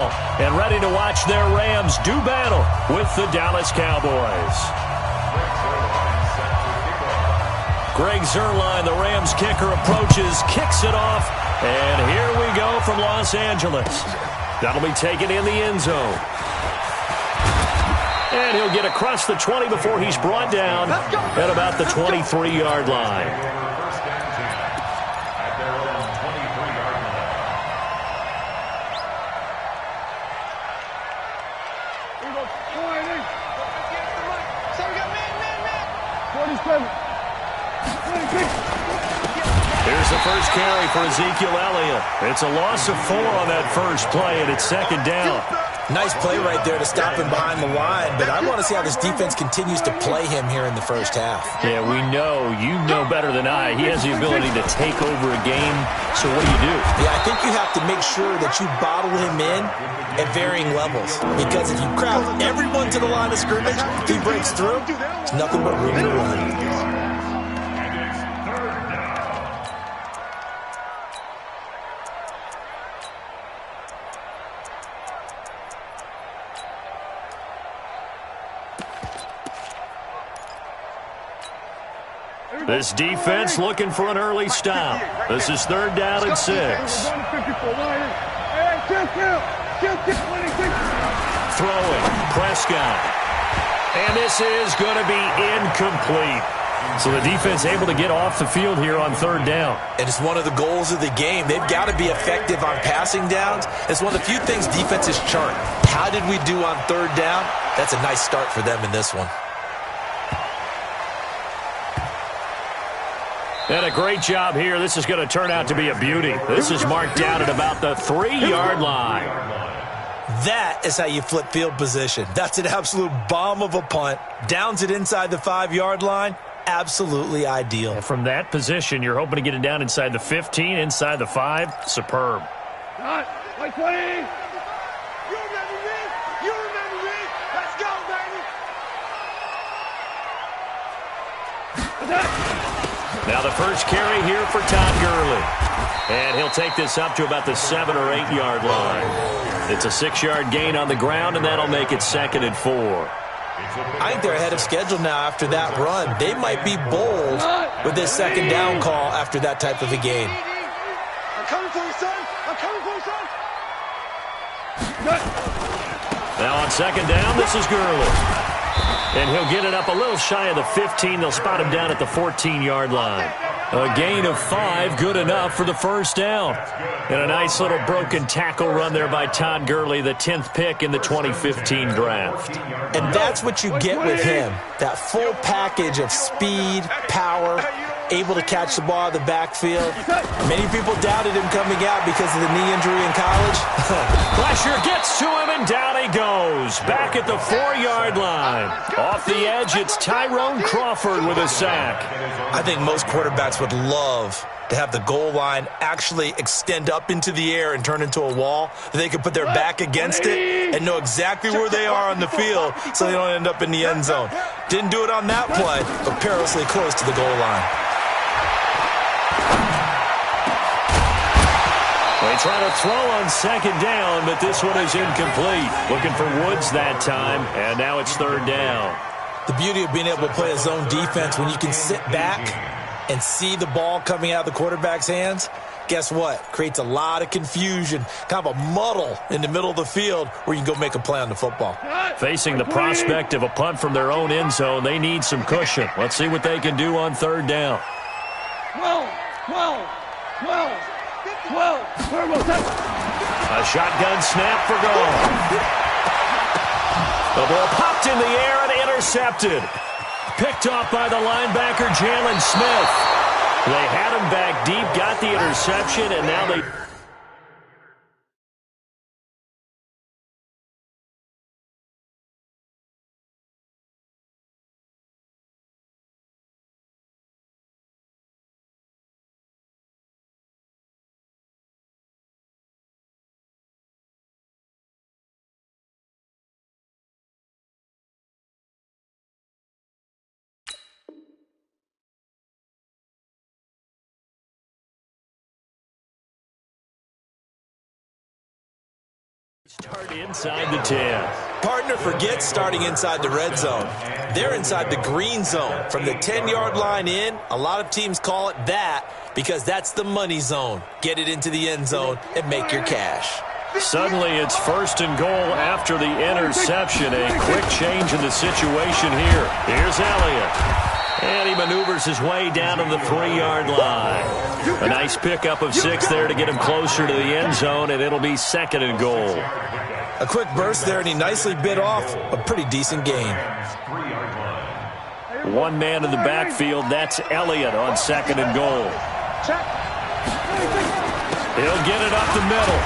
and ready to watch their Rams do battle with the Dallas Cowboys. Greg Zuerlein, the Rams kicker, approaches, kicks it off, and here we go from Los Angeles. That'll be taken in the end zone. And he'll get across the 20 before he's brought down at about the 23-yard line. Here's the first carry for Ezekiel Elliott. It's a loss of 4 on that first play, and it's second down. Nice play right there to stop him behind the line, but I want to see how this defense continues to play him here in the first half. Yeah, we know. You know better than I. He has the ability to take over a game, so what do you do? Yeah, I think you have to make sure that you bottle him in at varying levels, because if you crowd everyone to the line of scrimmage, if he breaks through, it's nothing but room to run. This defense looking for an early stop. This is 3rd down and 6. Throwing, Prescott. And this is going to be incomplete. So the defense able to get off the field here on 3rd down. And it's one of the goals of the game. They've got to be effective on passing downs. It's one of the few things defenses chart. How did we do on 3rd down? That's a nice start for them in this one. And a great job here. This is going to turn out to be a beauty. This is marked down at about the 3-yard line. That is how you flip field position. That's an absolute bomb of a punt. Downs it inside the 5-yard line. Absolutely ideal. And from that position, you're hoping to get it down inside the 15, inside the 5. Superb. Like 20. You remember me? You remember me? Let's go, baby. Now the first carry here for Todd Gurley. And he'll take this up to about the 7 or 8-yard line. It's a 6-yard gain on the ground, and that'll make it 2nd and 4. I think they're ahead of schedule now after that run. They might be bold with this 2nd down call after that type of a game. I'm coming for you, son. I'm coming for you, son. Now on 2nd down, this is Gurley. And he'll get it up a little shy of the 15. They'll spot him down at the 14-yard line. A gain of 5, good enough for the first down. And a nice little broken tackle run there by Todd Gurley, the 10th pick in the 2015 draft. And that's what you get with him, that full package of speed, power, able to catch the ball out of the backfield. Many people doubted him coming out because of the knee injury in college. Pressure gets to him, and down he goes. Back at the 4-yard line. Off the edge, it's Tyrone Crawford with a sack. I think most quarterbacks would love to have the goal line actually extend up into the air and turn into a wall. They could put their back against it and know exactly where they are on the field so they don't end up in the end zone. Didn't do it on that play, but perilously close to the goal line. They try to throw on 2nd down, but this one is incomplete. Looking for Woods that time, and now it's 3rd down. The beauty of being able to play a zone defense when you can sit back and see the ball coming out of the quarterback's hands, guess what? Creates a lot of confusion, kind of a muddle in the middle of the field where you can go make a play on the football. Facing the prospect of a punt from their own end zone, they need some cushion. Let's see what they can do on 3rd down. 12. A shotgun snap for goal. The ball popped in the air and intercepted. Picked off by the linebacker, Jalen Smith. They had him back deep, got the interception, and now they... Start inside the 10. Partner forgets starting inside the red zone. They're inside the green zone. From the 10-yard line in, a lot of teams call it that because that's the money zone. Get it into the end zone and make your cash. Suddenly it's 1st and goal after the interception. A quick change in the situation here. Here's Elliott. And he maneuvers his way down to the 3-yard line. A nice pickup of 6 there to get him closer to the end zone, and it'll be 2nd and goal. A quick burst there, and he nicely bit off a pretty decent gain. One man in the backfield, that's Elliott on 2nd and goal. He'll get it up the middle.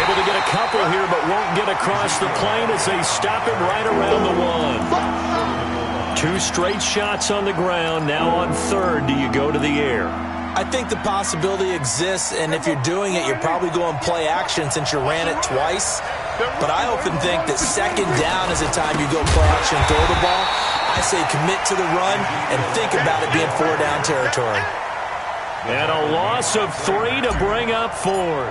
Able to get a couple here, but won't get across the plane as they stop him right around the 1. 2 straight shots on the ground. Now on 3rd, do you go to the air? I think the possibility exists, and if you're doing it, you're probably going play action since you ran it twice. But I often think that 2nd down is the time you go play action, throw the ball. I say commit to the run and think about it being 4-down territory. And a loss of 3 to bring up 4th.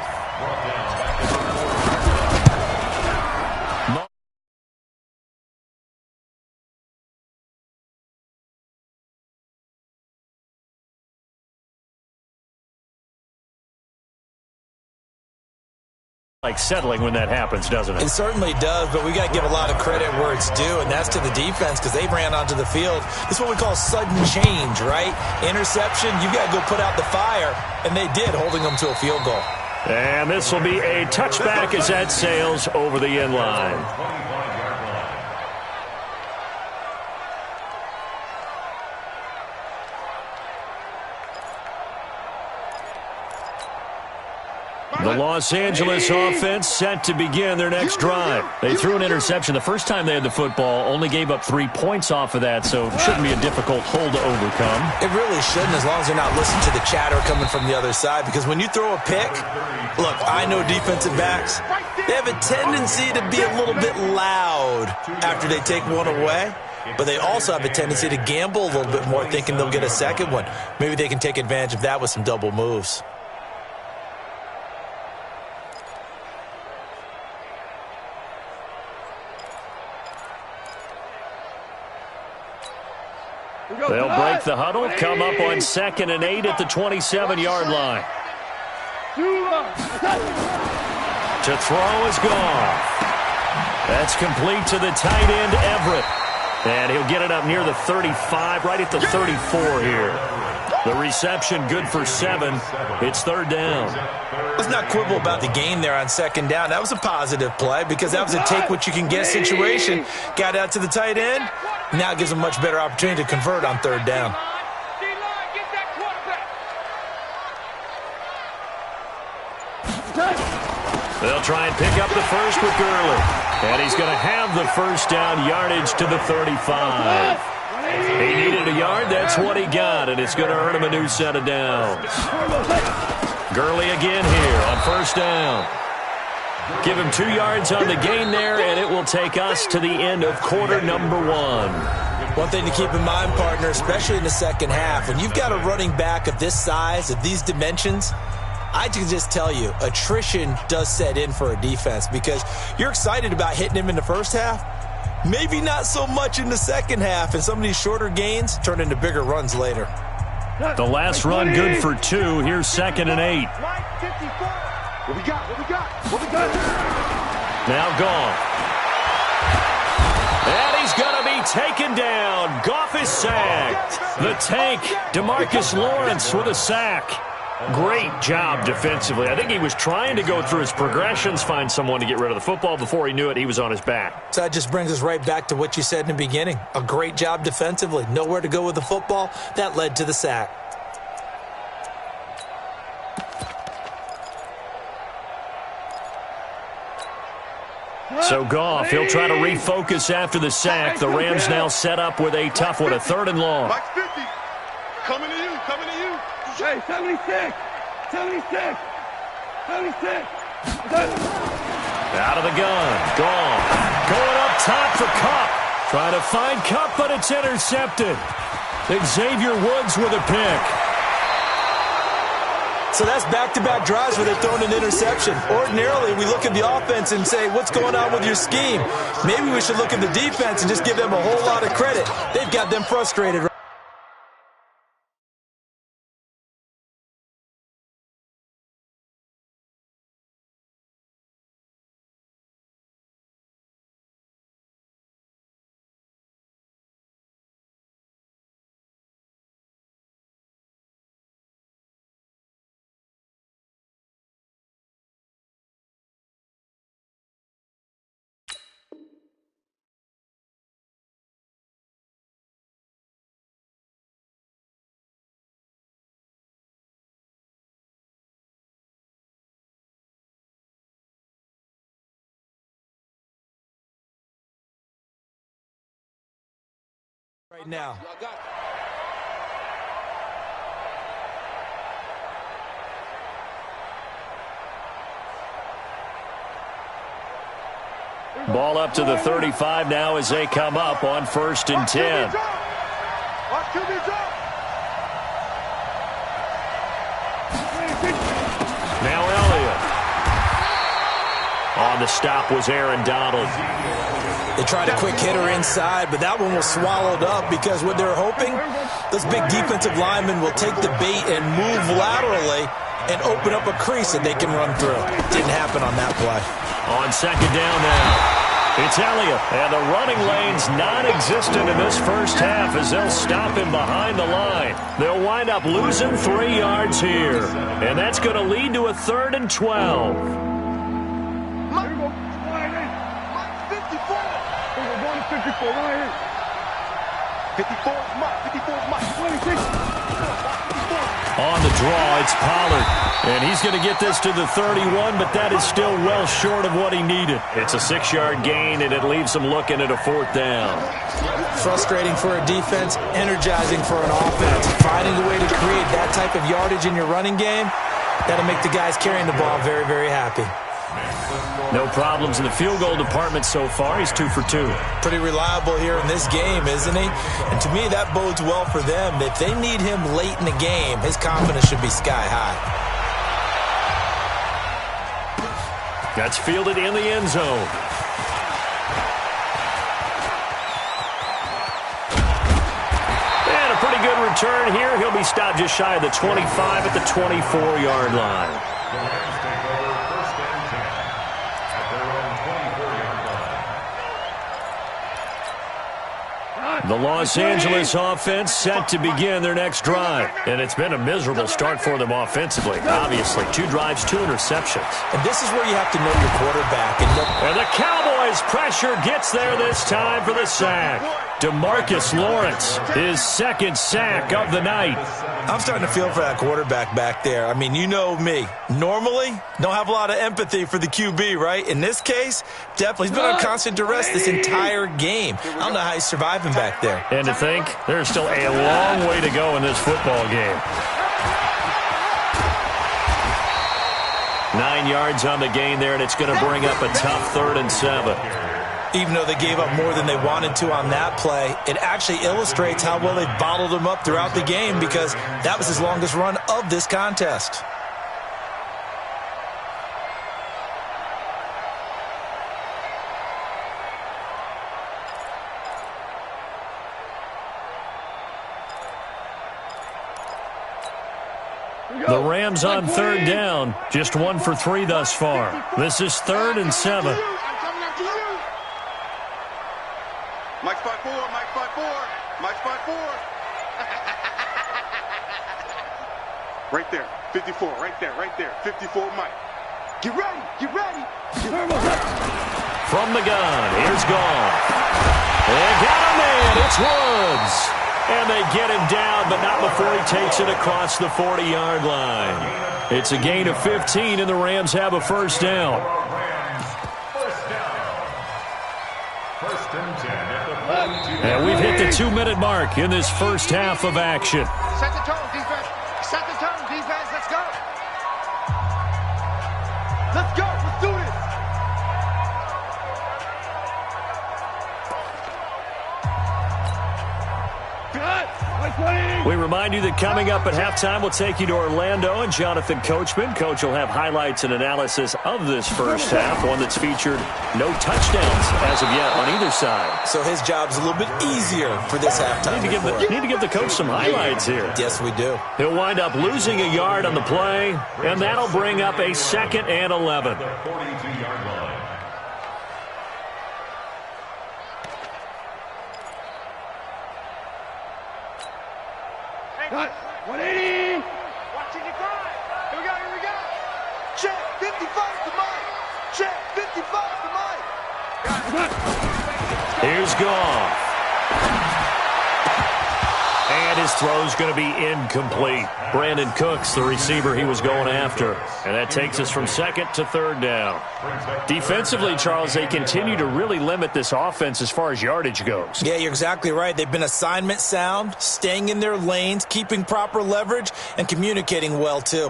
Like settling when that happens, doesn't it? It certainly does, but we got to give a lot of credit where it's due, and that's to the defense because they ran onto the field. This is what we call sudden change, right? Interception, you got to go put out the fire, and they did, holding them to a field goal. And this will be a touchback as that sails over the end line. The Los Angeles offense set to begin their next drive. They threw an interception the first time they had the football, only gave up 3 points off of that, so it shouldn't be a difficult hole to overcome. It really shouldn't, as long as you're not listening to the chatter coming from the other side, because when you throw a pick, look, I know defensive backs, they have a tendency to be a little bit loud after they take one away, but they also have a tendency to gamble a little bit more, thinking they'll get a second one. Maybe they can take advantage of that with some double moves. They'll break the huddle, come up on 2nd and 8 at the 27-yard line. To throw is gone. That's complete to the tight end, Everett. And he'll get it up near the 35, right at the 34 here. The reception good for 7. It's 3rd down. Let's not quibble about the gain there on 2nd down. That was a positive play because that was a take-what-you-can-get situation. Got out to the tight end. Now it gives them a much better opportunity to convert on 3rd down. They'll try and pick up the first with Gurley. And he's going to have the first down yardage to the 35. He needed a yard. That's what he got, and it's going to earn him a new set of downs. Gurley again here on 1st down. Give him 2 yards on the gain there, and it will take us to the end of quarter number 1. One thing to keep in mind, partner, especially in the second half, when you've got a running back of this size, of these dimensions, I can just tell you, attrition does set in for a defense because you're excited about hitting him in the first half, maybe not so much in the second half, and some of these shorter gains turn into bigger runs later. The last run good for 2. Here's 2nd and 8. What we got? Now Goff. And he's going to be taken down. Goff is sacked. The tank, DeMarcus Lawrence with a sack. Great job defensively. I think he was trying to go through his progressions, find someone to get rid of the football. Before he knew it, he was on his back. So that just brings us right back to what you said in the beginning. A great job defensively. Nowhere to go with the football. That led to the sack. So Goff, he'll try to refocus after the sack. The Rams now set up with a tough one, a 3rd and long. Mike 50. Coming to you. Hey, 76. Out of the gun. Goff. Going up top for Kupp. Trying to find Kupp, but it's intercepted. Xavier Woods with a pick. So that's back-to-back drives where they've thrown an interception. Ordinarily, we look at the offense and say, what's going on with your scheme? Maybe we should look at the defense and just give them a whole lot of credit. They've got them frustrated. Right now. Ball up to the 35 now as they come up on 1st and 10. Now Elliott. On the stop was Aaron Donald. They tried a quick hitter inside, but that one was swallowed up because what they're hoping, those big defensive linemen will take the bait and move laterally and open up a crease that they can run through. Didn't happen on that play. On 2nd down now, it's Elliott, and the running lane's non-existent in this first half as they'll stop him behind the line. They'll wind up losing 3 yards here, and that's going to lead to a 3rd and 12. 54 right here. 54 is Mike. 54 is Mike. 26. On the draw, it's Pollard. And he's going to get this to the 31, but that is still well short of what he needed. It's a 6-yard gain, and it leaves him looking at a 4th down. Frustrating for a defense, energizing for an offense. Finding a way to create that type of yardage in your running game, that'll make the guys carrying the ball very, very happy. No problems in the field goal department so far. He's 2 for 2. Pretty reliable here in this game, isn't he? And to me, that bodes well for them. If they need him late in the game, his confidence should be sky high. That's fielded in the end zone. And a pretty good return here. He'll be stopped just shy of the 25 at the 24-yard line. The Los Angeles offense set to begin their next drive. And it's been a miserable start for them offensively. Obviously, 2 drives, 2 interceptions. And this is where you have to know your quarterback. And the Cowboys' pressure gets there this time for the sack. DeMarcus Lawrence, his 2nd sack of the night. I'm starting to feel for that quarterback back there. I mean, you know me. Normally, don't have a lot of empathy for the QB, right? In this case, definitely. He's been on constant duress this entire game. I don't know how he's surviving back there. And to think, there's still a long way to go in this football game. 9 yards on the gain there, and it's going to bring up a tough 3rd and 7. Even though they gave up more than they wanted to on that play, it actually illustrates how well they bottled him up throughout the game because that was his longest run of this contest. The Rams on 3rd down, just 1 for 3 thus far. This is 3rd and 7. Mike's 5-4, Mike's 5-4, Mike's 5-4. Right there, 54, right there, 54, Mike. Get ready, get ready. From the gun, here's Goff. They got him in, it's Woods. And they get him down, but not before he takes it across the 40-yard line. It's a gain of 15, and the Rams have a 1st down. And we've hit the 2-minute mark in this first half of action. Set the tone, defense. Set the tone, defense. Let's go. Let's go. Let's do this. Good. We remind you that coming up at halftime, we'll take you to Orlando and Jonathan Coachman. Coach will have highlights and analysis of this first half, one that's featured no touchdowns as of yet on either side. So his job's a little bit easier for this halftime. Need to give the coach some highlights here. Yes, we do. He'll wind up losing a yard on the play, and that'll bring up a 2nd and 11. Cut. 180. Watching you drive. Here we go. Check. 55 to Mike. Check. 55 to Mike. Here's Goff. And his throw's going to be incomplete. Brandon Cooks, the receiver he was going after. And that takes us from 2nd to 3rd down. Defensively, Charles, they continue to really limit this offense as far as yardage goes. Yeah, you're exactly right. They've been assignment sound, staying in their lanes, keeping proper leverage, and communicating well, too.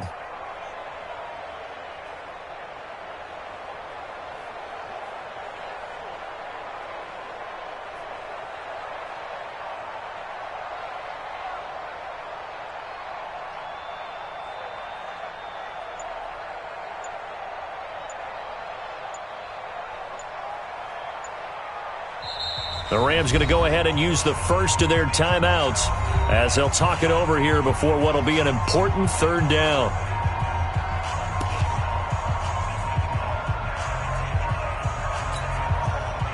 The Rams going to go ahead and use the first of their timeouts as they'll talk it over here before what will be an important 3rd down.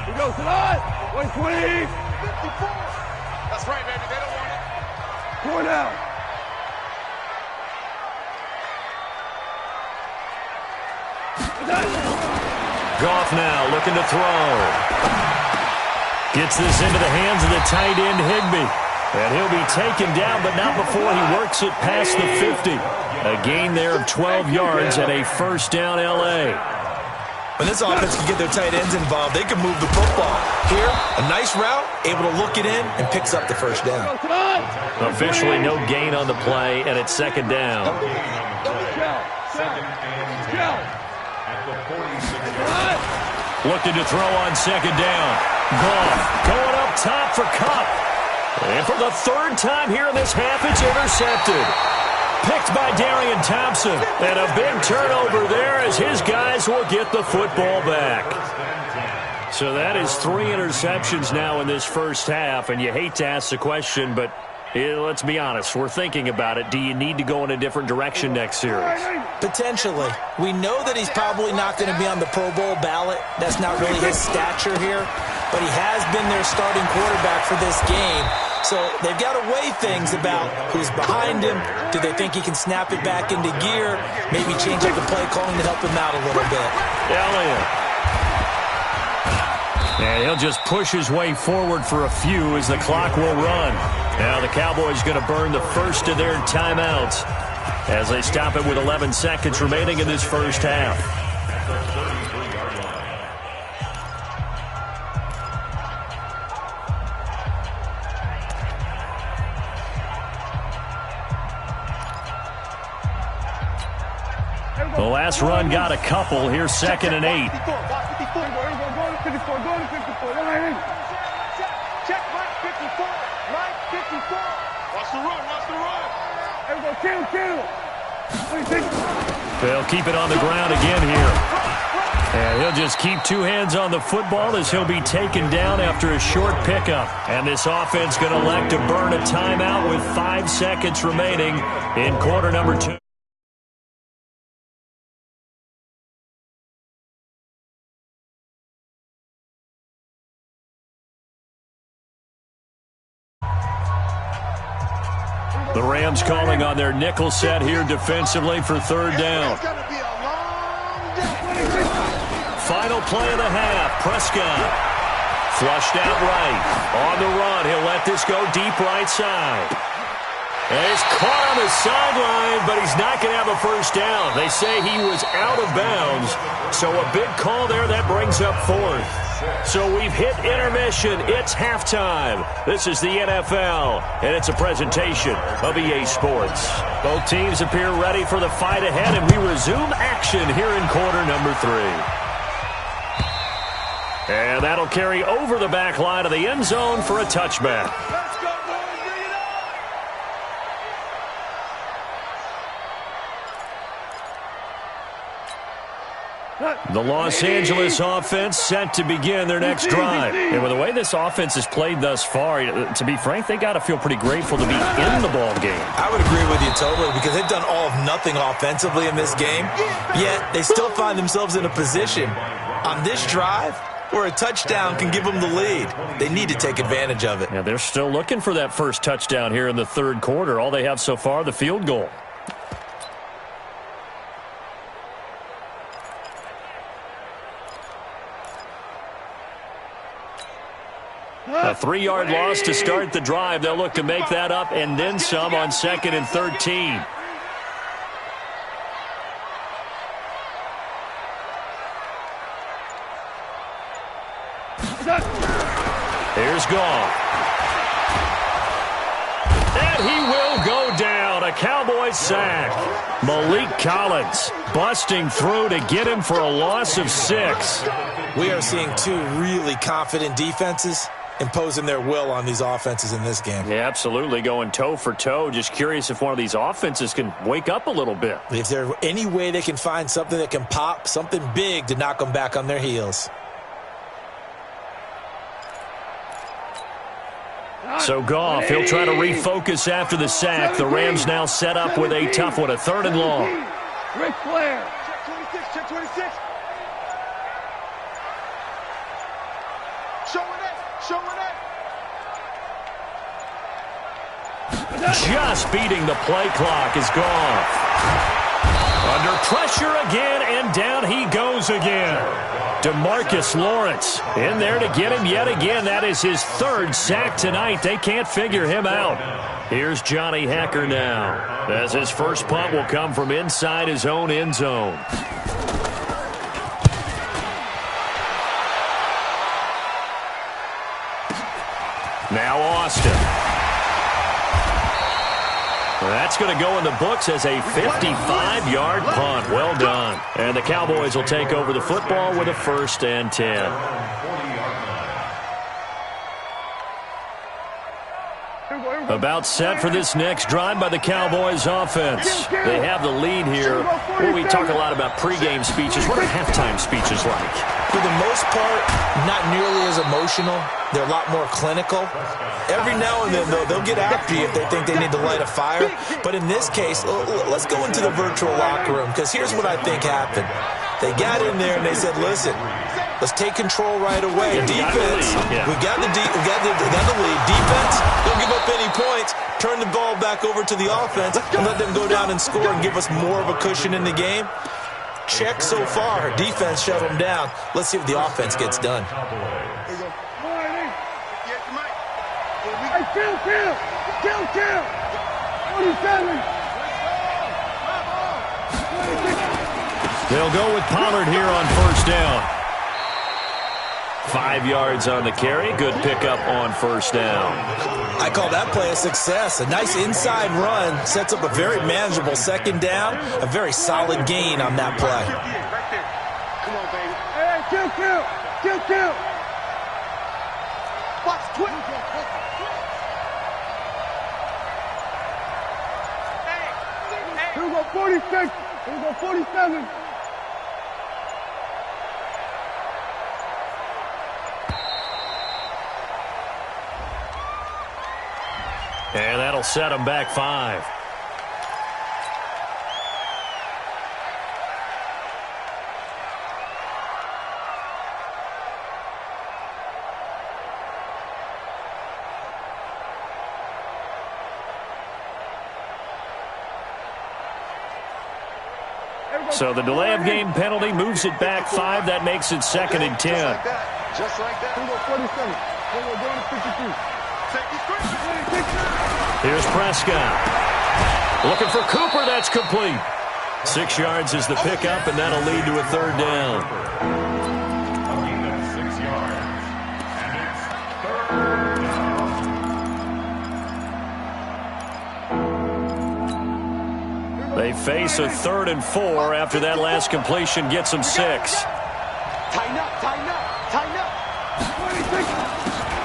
Here goes tonight. 120. 54. That's right, baby. They don't want it. 4 now. Goff now looking to throw. Gets this into the hands of the tight end, Higbee. And he'll be taken down, but not before he works it past the 50. A gain there of 12 yards and a 1st down L.A. When this offense can get their tight ends involved, they can move the football. Here, a nice route, able to look it in, and picks up the 1st down. Officially no gain on the play, and it's 2nd down. Looking to throw on 2nd down. Goff going up top for Kupp. And for the 3rd time here in this half, it's intercepted. Picked by Darian Thompson. And a big turnover there as his guys will get the football back. So that is 3 interceptions now in this first half. And you hate to ask the question, but let's be honest. We're thinking about it. Do you need to go in a different direction next series? Potentially. We know that he's probably not going to be on the Pro Bowl ballot. That's not really his stature here. But he has been their starting quarterback for this game. So they've got to weigh things about who's behind him. Do they think he can snap it back into gear? Maybe change up the play calling to help him out a little bit. Elliott. And he'll just push his way forward for a few as the clock will run. Now the Cowboys going to burn the first of their timeouts as they stop it with 11 seconds remaining in this first half. The last run got a couple. Here's 2nd and 8. Check, Mike 54. Mike 54. Watch the run. There we go. Kill. They'll keep it on the ground again here. And he'll just keep 2 hands on the football as he'll be taken down after a short pickup. And this offense going to elect to burn a timeout with 5 seconds remaining in quarter number 2. The Rams calling on their nickel set here defensively for 3rd down. Final play of the half. Prescott flushed out right. On the run, he'll let this go deep right side. And he's caught on the sideline, but he's not going to have a 1st down. They say he was out of bounds, so a big call there that brings up 4th. So we've hit intermission. It's halftime. This is the NFL, and it's a presentation of EA Sports. Both teams appear ready for the fight ahead, and we resume action here in quarter number 3. And that'll carry over the back line of the end zone for a touchback. Let's go, boys. Bring it on. The Los Angeles offense set to begin their next drive. And with the way this offense has played thus far, to be frank, they got to feel pretty grateful to be in the ball game. I would agree with you totally because they've done all of nothing offensively in this game, yet they still find themselves in a position on this drive where a touchdown can give them the lead. They need to take advantage of it. Yeah, they're still looking for that first touchdown here in the third quarter. All they have so far, the field goal. A 3-yard loss to start the drive. They'll look to make that up and then some on 2nd and 13. Here's Goff. And he will go down. A Cowboys sack. Malik Collins busting through to get him for a loss of 6. We are seeing two really confident defenses imposing their will on these offenses in this game. Yeah, absolutely, going toe for toe. Just curious if one of these offenses can wake up a little bit. If there's any way they can find something that can pop, something big to knock them back on their heels. So Goff, he'll try to refocus after the sack. The Rams now set up with a tough one, a 3rd and long. Ric Flair. Check 26, check 26. Showing it. Just beating the play clock is Goff. Under pressure again, and down he goes again. DeMarcus Lawrence in there to get him yet again. That is his 3rd sack tonight. They can't figure him out. Here's Johnny Hacker now, as his first punt will come from inside his own end zone. Now Austin. That's going to go in the books as a 55-yard punt. Well done. And the Cowboys will take over the football with a 1st and 10. About set for this next drive by the Cowboys offense. They have the lead here. Well, we talk a lot about pregame speeches. What are halftime speeches like? For the most part, not nearly as emotional. They're a lot more clinical. Every now and then, though, they'll get after you if they think they need to light a fire. But in this case, let's go into the virtual locker room, because here's what I think happened. They got in there and they said, listen, let's take control right away. Defense, we got the lead. Defense, don't give up any points. Turn the ball back over to the offense and let them go down and score and give us more of a cushion in the game. Check so far. Defense shut them down. Let's see if the offense gets done. Kill. 27. They'll go with Pollard here on 1st down. 5 yards on the carry. Good pickup on 1st down. I call that play a success. A nice inside run sets up a very manageable 2nd down. A very solid gain on that play. Come on, baby. Hey, kill. Watch, twin. Here we go, 46. Here we go, 47. And that'll set them back 5. So the delay of game penalty moves it back 5. That makes it 2nd and 10. Just like that. Here we go, 47. Here we go, going to 53. Here's Prescott. Looking for Cooper. That's complete. 6 yards is the pickup, and that'll lead to a 3rd down. They face a 3rd and 4 after that last completion gets them 6. Tighten up.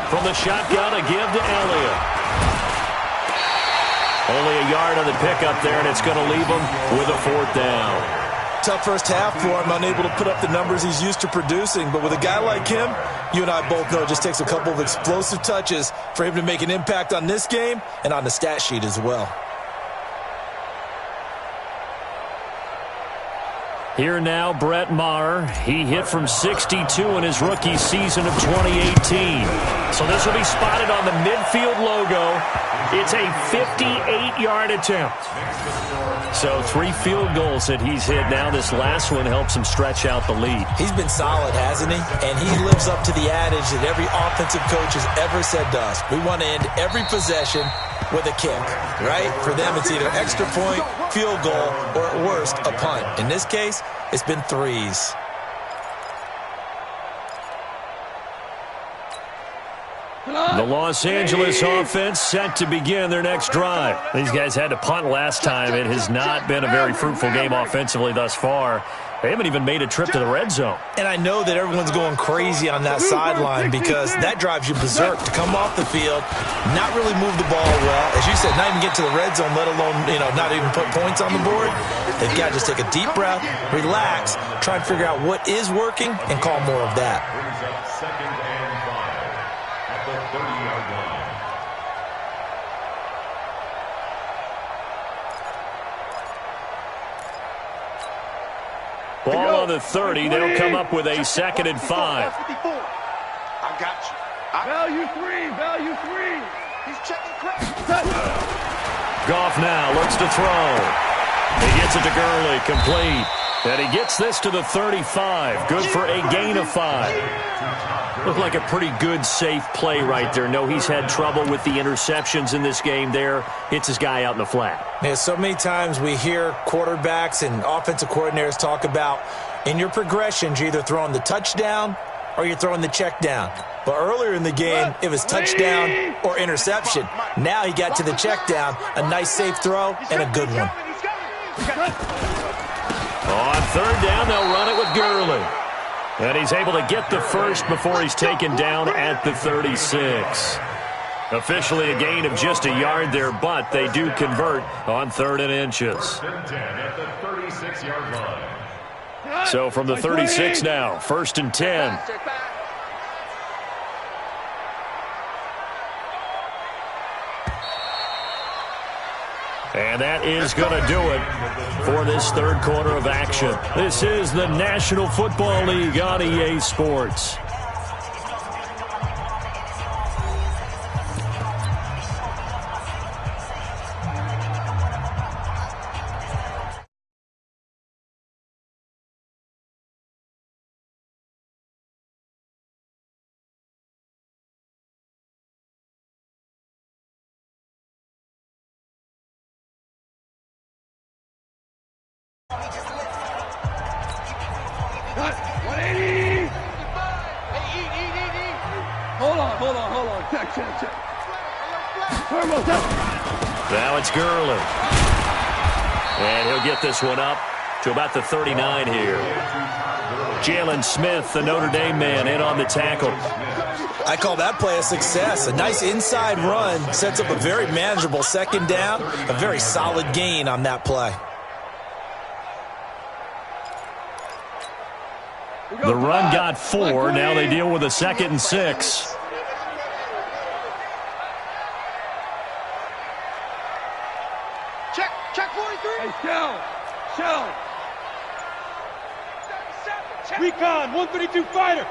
From the shotgun, a give to Elliott. Only a yard on the pickup there, and it's going to leave them with a 4th down. tough first half for him, unable to put up the numbers he's used to producing. But with a guy like him, you and I both know it just takes a couple of explosive touches for him to make an impact on this game and on the stat sheet as well. Here now, Brett Maher. He hit from 62 in his rookie season of 2018. So this will be spotted on the midfield logo. It's a 58-yard attempt. So 3 field goals that he's hit now. This last one helps him stretch out the lead. He's been solid, hasn't he? And he lives up to the adage that every offensive coach has ever said to us. We want to end every possession with a kick, right? For them, it's either extra point, field goal, or at worst, a punt. In this case, it's been 3s. The Los Angeles offense set to begin their next drive. These guys had to punt last time. It has not been a very fruitful game offensively thus far. They haven't even made a trip to the red zone. And I know that everyone's going crazy on that sideline because that drives you berserk to come off the field, not really move the ball well. As you said, not even get to the red zone, let alone, not even put points on the board. They've got to just take a deep breath, relax, try and figure out what is working, and call more of that. Second and 5 at the 30-yard line. Ball on the 30. They'll come up with a 2nd and 5. I got you. Value 3. Value 3. He's checking crack. Goff now looks to throw. He gets it to Gurley, complete. And he gets this to the 35. Good for a gain of 5. Looked like a pretty good, safe play right there. No, he's had trouble with the interceptions in this game there. Hits his guy out in the flat. Yeah, so many times we hear quarterbacks and offensive coordinators talk about in your progressions, you're either throwing the touchdown or you're throwing the check down. But earlier in the game, it was touchdown or interception. Now he got to the check down, a nice safe throw, and a good one. On 3rd down, they'll run it with Gurley. And he's able to get the first before he's taken down at the 36. Officially a gain of just a yard there, but they do convert on 3rd and inches. At the 36-yard line. So from the 36 now, 1st and 10. And that is going to do it for this 3rd quarter of action. This is the National Football League on EA Sports. Cut. 180. Hold on. Check. Turbo, check. Now it's Gurley. And he'll get this one up to about the 39 here. Jalen Smith, the Notre Dame man, in on the tackle. I call that play a success. A nice inside run sets up a very manageable 2nd down, a very solid gain on that play. The run got 4. Now they deal with a 2nd and 6. Check 43. Hey, Shell. Recon, 132 fighter.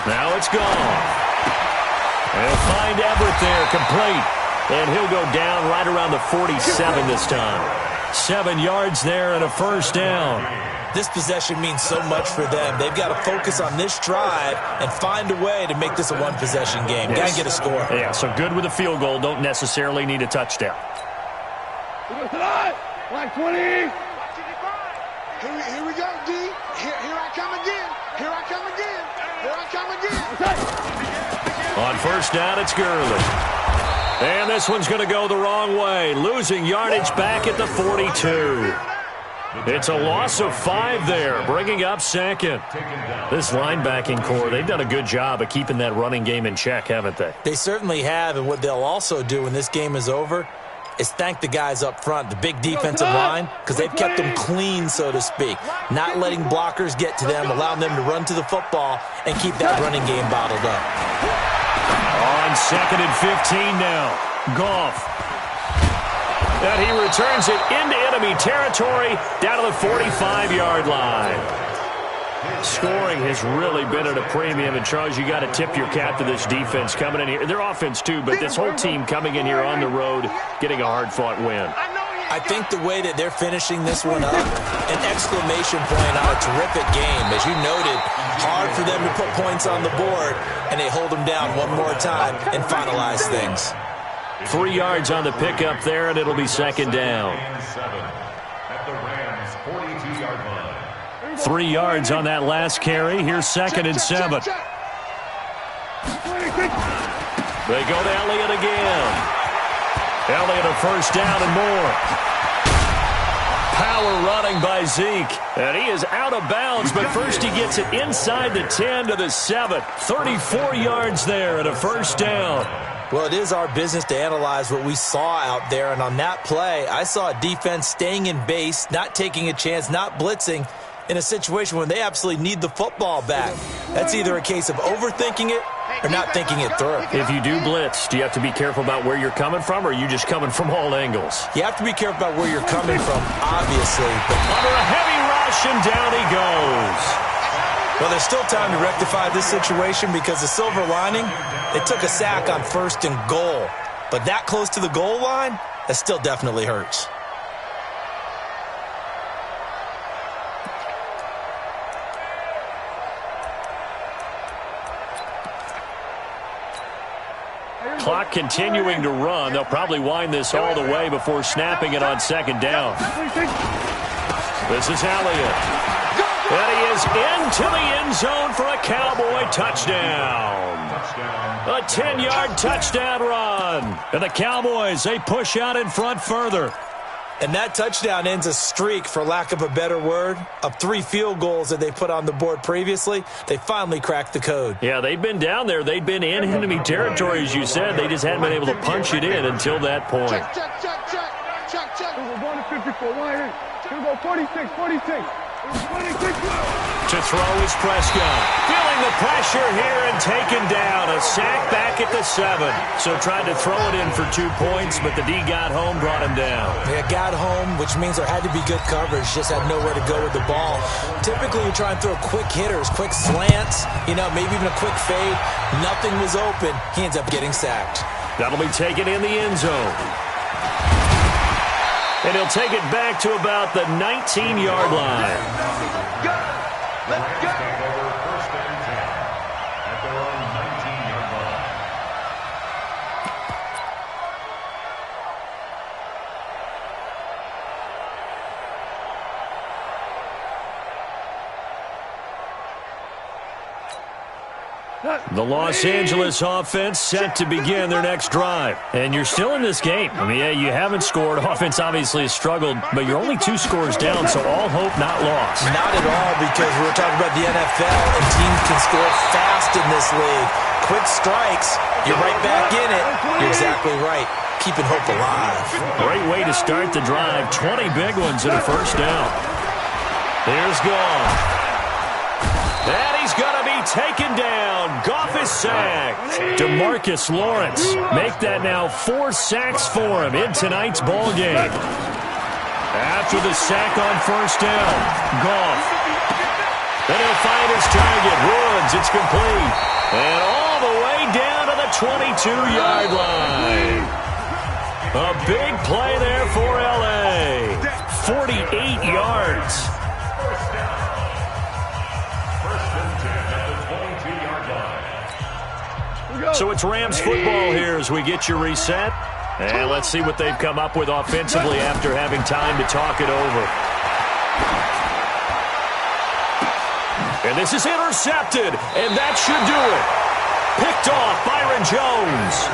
Now it's gone. They'll find Everett there, complete. And he'll go down right around the 47 this time. 7 yards there and a 1st down. This possession means so much for them. They've got to focus on this drive and find a way to make this a one-possession game. Yes. Got to get a score. Yeah, so good with a field goal. Don't necessarily need a touchdown. Line 20. Here we go, D. Here I come again. On 1st down, it's Gurley. And this one's going to go the wrong way. Losing yardage back at the 42. It's a loss of 5 there, bringing up 2nd. This linebacking core, they've done a good job of keeping that running game in check, haven't they? They certainly have, and what they'll also do when this game is over, is thank the guys up front, the big defensive line, because they've kept them clean, so to speak, not letting blockers get to them, allowing them to run to the football and keep that running game bottled up. On 2nd and 15 now, Goff. And he returns it into enemy territory down to the 45-yard line. Scoring has really been at a premium, and Charles, you got to tip your cap to this defense coming in here. Their offense too, but this whole team coming in here on the road, getting a hard-fought win. I think the way that they're finishing this one up, an exclamation point on a terrific game. As you noted, hard for them to put points on the board, and they hold them down one more time and finalize things. 3 yards on the pickup there, and it'll be 2nd down. At the Rams' 42-yard line. 3 yards on that last carry. Here's 2nd and 7. They go to Elliott again. Elliott a first down and more. Power running by Zeke. And he is out of bounds, but first he gets it inside the 10 to the 7. 34 yards there and a first down. Well, it is our business to analyze what we saw out there, and on that play, I saw a defense staying in base, not taking a chance, not blitzing, in a situation where they absolutely need the football back. That's either a case of overthinking it or not thinking it through. If you do blitz, do you have to be careful about where you're coming from, or are you just coming from all angles? You have to be careful about where you're coming from, obviously. But under a heavy rush, and down he goes. Well, there's still time to rectify this situation because the silver lining, they took a sack on 1st and goal. But that close to the goal line, that still definitely hurts. Clock continuing to run. They'll probably wind this all the way before snapping it on 2nd down. This is Elliott. And he is into the end zone for a Cowboy touchdown. A 10-yard touchdown run. And the Cowboys, they push out in front further. And that touchdown ends a streak, for lack of a better word, of 3 field goals that they put on the board previously. They finally cracked the code. Yeah, they'd been down there. They'd been in enemy territory, as you said. They just hadn't been able to punch it in until that point. Check. We're going to 54. Here we go, 46. To throw is Prescott. Feeling the pressure here and taken down. A sack back at the 7. So tried to throw it in for 2 points, but the D got home, brought him down. Yeah, got home, which means there had to be good coverage. Just had nowhere to go with the ball. Typically, you try and throw quick hitters, quick slants, maybe even a quick fade. Nothing was open. He ends up getting sacked. That'll be taken in the end zone. And he'll take it back to about the 19-yard line. Let's go. Take over 1st and 10 at their own 19-yard line. The Los Angeles offense set to begin their next drive. And you're still in this game. I mean, yeah, you haven't scored. Offense obviously has struggled, but you're only 2 scores down, so all hope not lost. Not at all, because we're talking about the NFL, and teams can score fast in this league. Quick strikes, you're right back in it. You're exactly right. Keeping hope alive. Great way to start the drive. 20 big ones in a first down. Here's Goff. And he's going to be taken down. Goff is sacked. DeMarcus Lawrence make that now 4 sacks for him in tonight's ball game. After the sack on first down, Goff. And he'll find his target. Woods, it's complete. And all the way down to the 22-yard line. A big play there for L.A. 48 yards. So it's Rams football here as we get you reset. And let's see what they've come up with offensively after having time to talk it over. And this is intercepted, and that should do it. Picked off Byron Jones.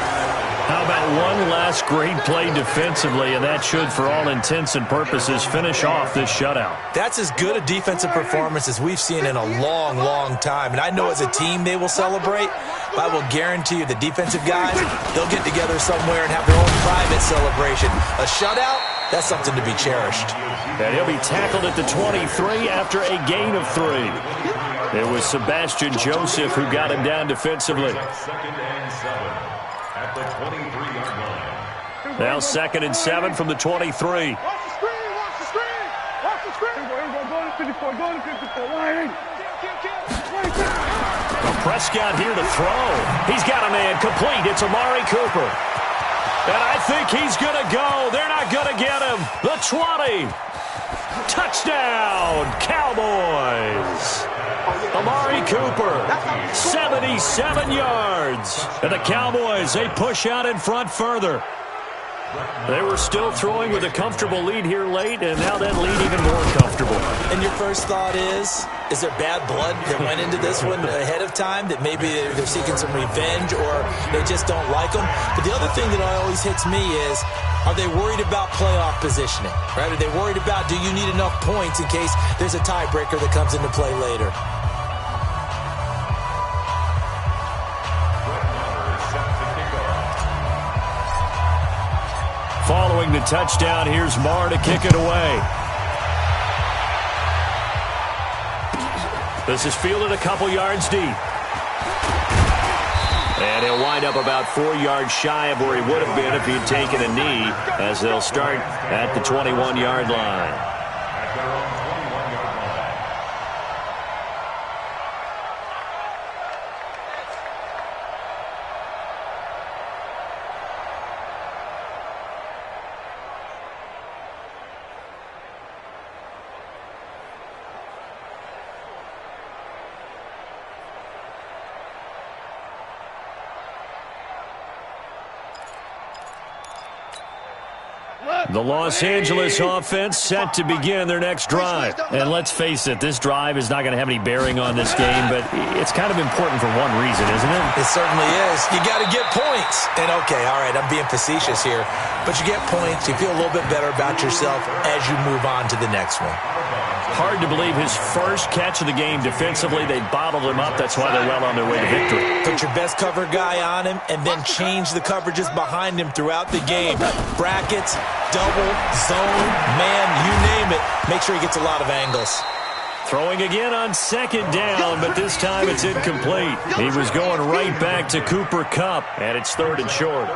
How about one last great play defensively, and that should, for all intents and purposes, finish off this shutout. That's as good a defensive performance as we've seen in a long, long time. And I know as a team they will celebrate, but I will guarantee you the defensive guys, they'll get together somewhere and have their own private celebration. A shutout, that's something to be cherished. And he'll be tackled at the 23 after a gain of 3. It was Sebastian Joseph who got him down defensively. Second and 7 at the 23-yard line. Now 2nd and 7 from the 23. Watch the screen, watch the screen, watch the screen. Go to 54, go to 54. Line. Prescott here to throw. He's got a man complete. It's Amari Cooper. And I think he's going to go. They're not going to get him. The 20. Touchdown, Cowboys. Amari Cooper, 77 yards. And the Cowboys, they push out in front further. They were still throwing with a comfortable lead here late, and now that lead even more comfortable. And your first thought is there bad blood that went into this one ahead of time, that maybe they're seeking some revenge or they just don't like them? But the other thing that always hits me is, are they worried about playoff positioning? Right? Are they worried about, do you need enough points in case there's a tiebreaker that comes into play later? Following the touchdown, here's Marr to kick it away. This is fielded a couple yards deep. And he'll wind up about 4 yards shy of where he would have been if he'd taken a knee, as they'll start at the 21-yard line. At their own 21-yard line. The Los Angeles offense set to begin their next drive. And let's face it, this drive is not going to have any bearing on this game, but it's kind of important for one reason, isn't it? It certainly is. You got to get points. And okay, all right, I'm being facetious here, but you get points, you feel a little bit better about yourself as you move on to the next one. Hard to believe his first catch of the game defensively. They bottled him up. That's why they're well on their way to victory. Put your best cover guy on him and then change the coverages behind him throughout the game. Brackets, double, zone, man, you name it. Make sure he gets a lot of angles. Throwing again on 2nd down, but this time it's incomplete. He was going right back to Cooper Kupp, and it's 3rd and short.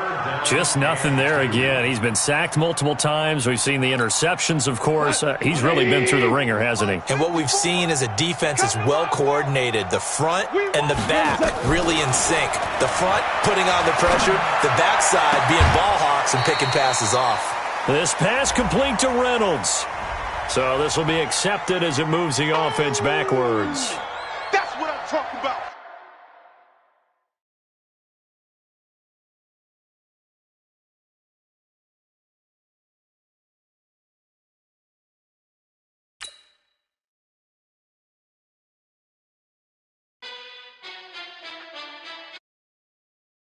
Just nothing there again. He's been sacked multiple times. We've seen the interceptions, of course. He's really been through the ringer, hasn't he? And what we've seen is a defense that's well-coordinated. The front and the back really in sync. The front putting on the pressure, the backside being ball hawks and picking passes off. This pass complete to Reynolds. So this will be accepted as it moves the offense backwards. That's what I'm talking about.